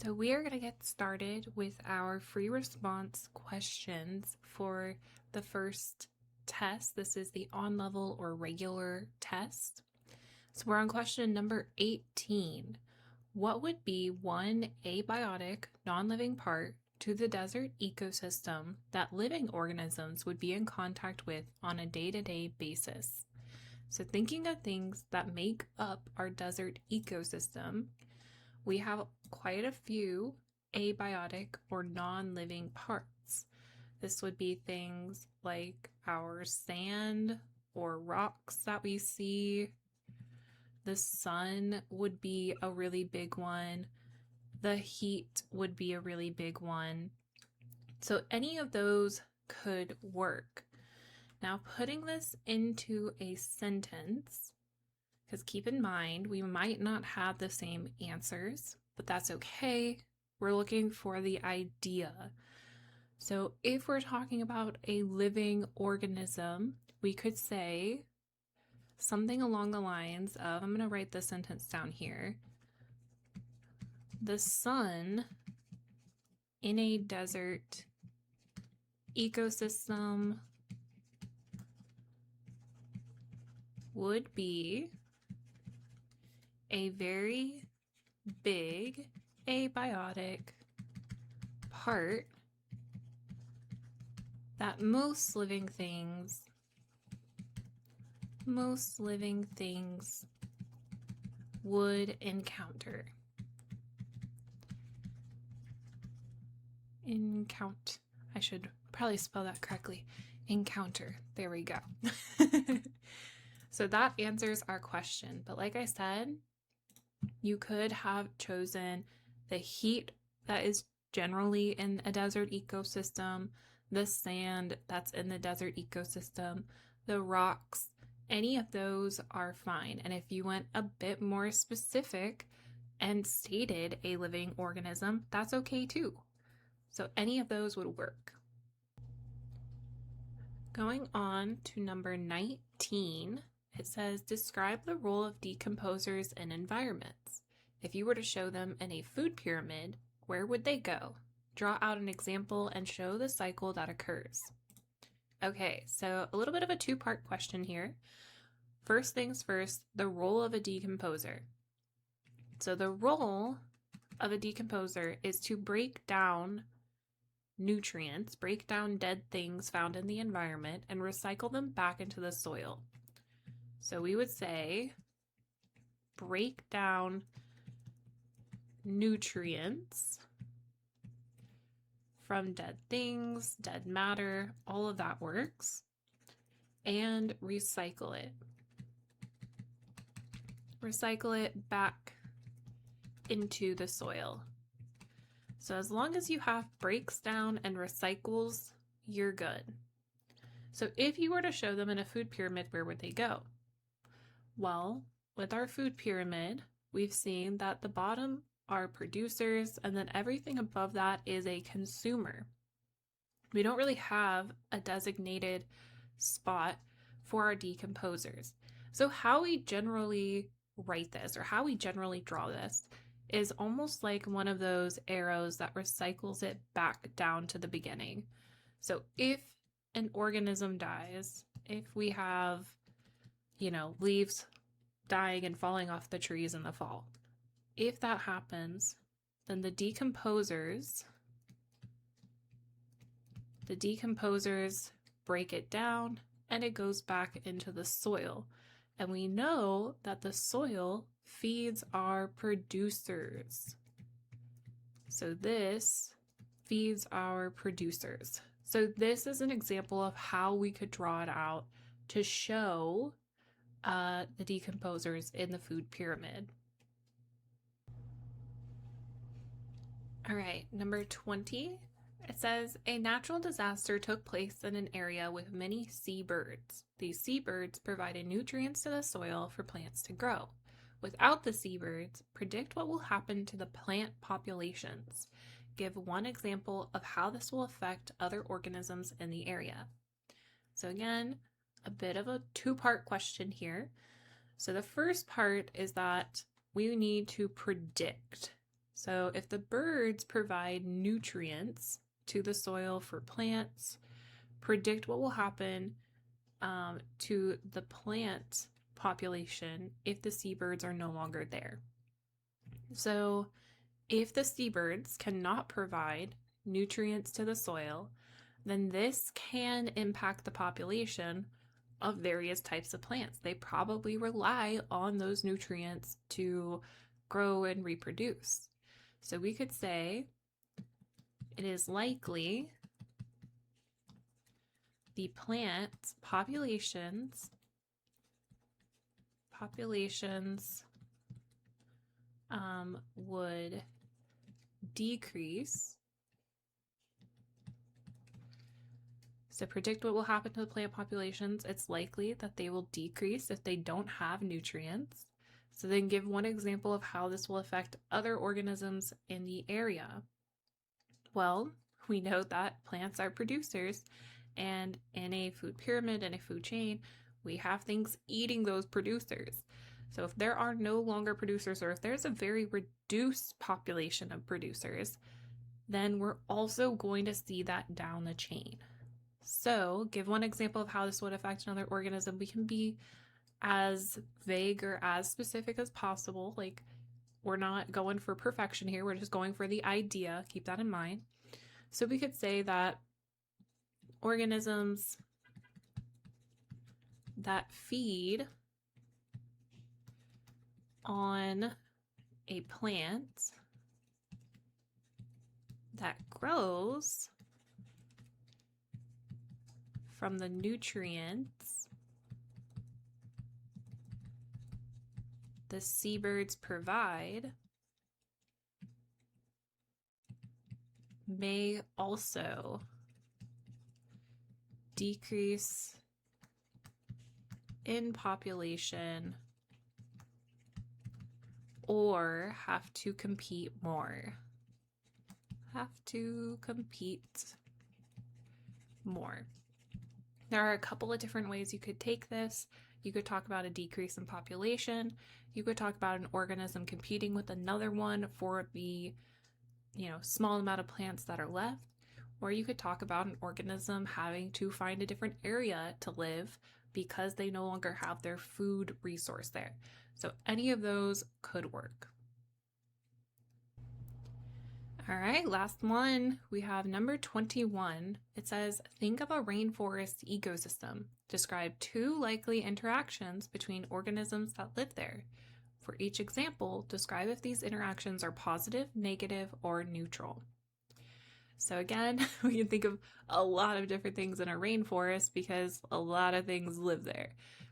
So we are going to get started with our free response questions for the first test. This is the on-level or regular test. So we're on question number 18. What would be one abiotic, non-living part to the desert ecosystem that living organisms would be in contact with on a day-to-day basis? So thinking of things that make up our desert ecosystem, we have quite a few abiotic or non-living parts. This would be things like our sand or rocks that we see. The sun would be a really big one. The heat would be a really big one. So any of those could work. Now, putting this into a sentence, because keep in mind, we might not have the same answers, but that's okay. We're looking for the idea. So if we're talking about a living organism, we could say something along the lines of, I'm going to write the sentence down here. The sun in a desert ecosystem would be a very big abiotic part that most living things would encounter. I should probably spell that correctly. Encounter. There we go. So that answers our question. But like I said, you could have chosen the heat that is generally in a desert ecosystem, the sand that's in the desert ecosystem, the rocks. Any of those are fine. And if you went a bit more specific and stated a living organism, that's okay too. So any of those would work. Going on to number 19, it says, describe the role of decomposers in environments. If you were to show them in a food pyramid, where would they go? Draw out an example and show the cycle that occurs. Okay, so a little bit of a two-part question here. First things first, the role of a decomposer. So the role of a decomposer is to break down nutrients, break down dead things found in the environment, and recycle them back into the soil. So we would say break down nutrients from dead things, dead matter, all of that works, and recycle it. Recycle it back into the soil. So as long as you have breaks down and recycles, you're good. So if you were to show them in a food pyramid, where would they go? Well, with our food pyramid, we've seen that the bottom are producers, and then everything above that is a consumer. We don't really have a designated spot for our decomposers. So how we generally write this, or how we generally draw this, is almost like one of those arrows that recycles it back down to the beginning. So if an organism dies, if we have, leaves dying and falling off the trees in the fall, if that happens, then the decomposers break it down and it goes back into the soil. And we know that the soil feeds our producers. So this feeds our producers. So this is an example of how we could draw it out to show the decomposers in the food pyramid. All right, number 20, it says, a natural disaster took place in an area with many seabirds. These seabirds provided nutrients to the soil for plants to grow. Without the seabirds, predict what will happen to the plant populations. Give one example of how this will affect other organisms in the area. So again, a bit of a two-part question here. So the first part is that we need to predict. So if the birds provide nutrients to the soil for plants, predict what will happen to the plant population if the seabirds are no longer there. So if the seabirds cannot provide nutrients to the soil, then this can impact the population of various types of plants. They probably rely on those nutrients to grow and reproduce. So we could say it is likely the plant populations would decrease. So predict what will happen to the plant populations. It's likely that they will decrease if they don't have nutrients. So then give one example of how this will affect other organisms in the area. Well, we know that plants are producers, and in a food pyramid and a food chain, we have things eating those producers. So if there are no longer producers, or if there's a very reduced population of producers, then we're also going to see that down the chain. So give one example of how this would affect another organism. We can be as vague or as specific as possible. Like, we're not going for perfection here. We're just going for the idea. Keep that in mind. So we could say that organisms that feed on a plant that grows from the nutrients the seabirds provide may also decrease in population or have to compete more. There are a couple of different ways you could take this. You could talk about a decrease in population. You could talk about an organism competing with another one for the, small amount of plants that are left. Or you could talk about an organism having to find a different area to live because they no longer have their food resource there. So any of those could work. All right, last one. We have number 21. It says, think of a rainforest ecosystem. Describe 2 likely interactions between organisms that live there. For each example, describe if these interactions are positive, negative, or neutral. So again, we can think of a lot of different things in a rainforest because a lot of things live there.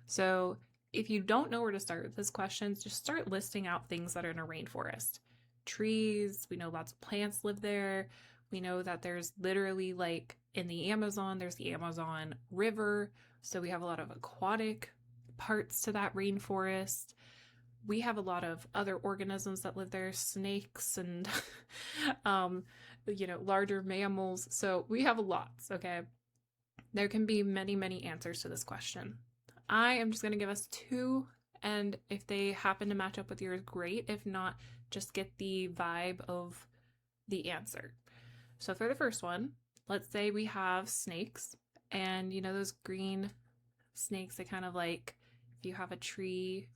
So if you don't know where to start with this question, just start listing out things that are in a rainforest. Trees, we know lots of plants live there. We know that there's literally, like in the Amazon, there's the Amazon River. So we have a lot of aquatic parts to that rainforest. We have a lot of other organisms that live there, snakes and, larger mammals. So we have lots, okay? There can be many, many answers to this question. I am just going to give us 2, and if they happen to match up with yours, great. If not, just get the vibe of the answer. So for the first one, let's say we have snakes, and those green snakes, they kind of like, if you have a tree,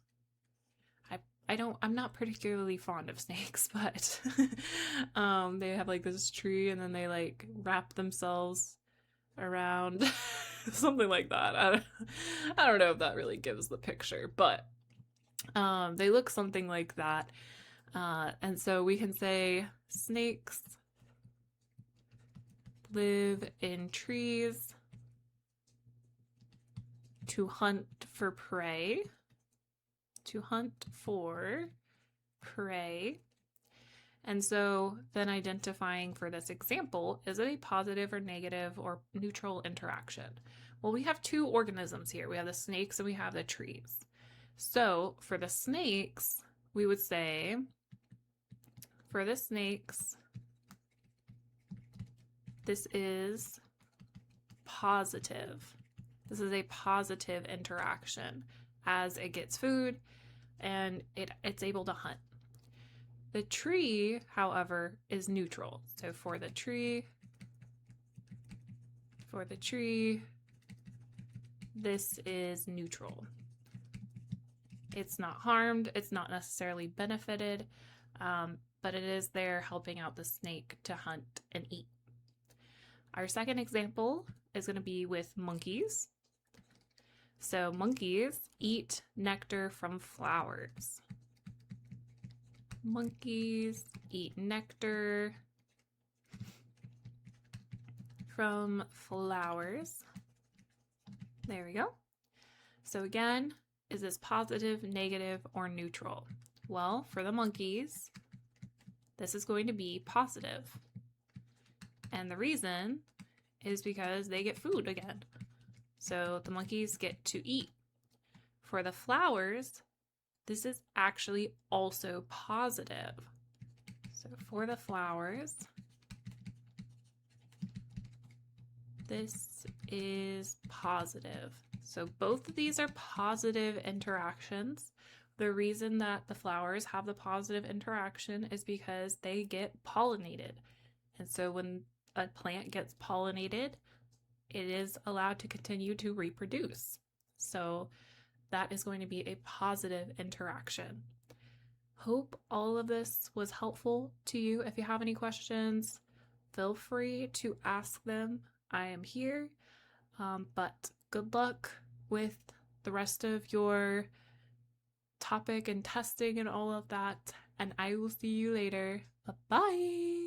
I'm not particularly fond of snakes, but they have like this tree and then they like wrap themselves around something like that. I don't know if that really gives the picture, but they look something like that. And so we can say snakes live in trees to hunt for prey. And so then identifying for this example, is it a positive or negative or neutral interaction? Well, we have 2 organisms here. We have the snakes and we have the trees. So for the snakes, we would say, for the snakes, this is positive. This is a positive interaction as it gets food and it's able to hunt. The tree, however, is neutral. So for the tree, this is neutral. It's not harmed, it's not necessarily benefited, but it is there helping out the snake to hunt and eat. Our second example is going to be with monkeys. So monkeys eat nectar from flowers. Monkeys eat nectar from flowers. There we go. So again, is this positive, negative, or neutral? Well, for the monkeys, this is going to be positive. And the reason is because they get food again. So the monkeys get to eat. For the flowers, this is actually also positive. So for the flowers, this is positive. So both of these are positive interactions. The reason that the flowers have the positive interaction is because they get pollinated. And so when a plant gets pollinated, it is allowed to continue to reproduce. So that is going to be a positive interaction. Hope all of this was helpful to you. If you have any questions, feel free to ask them. I am here. But good luck with the rest of your topic and testing and all of that. And I will see you later. Bye-bye.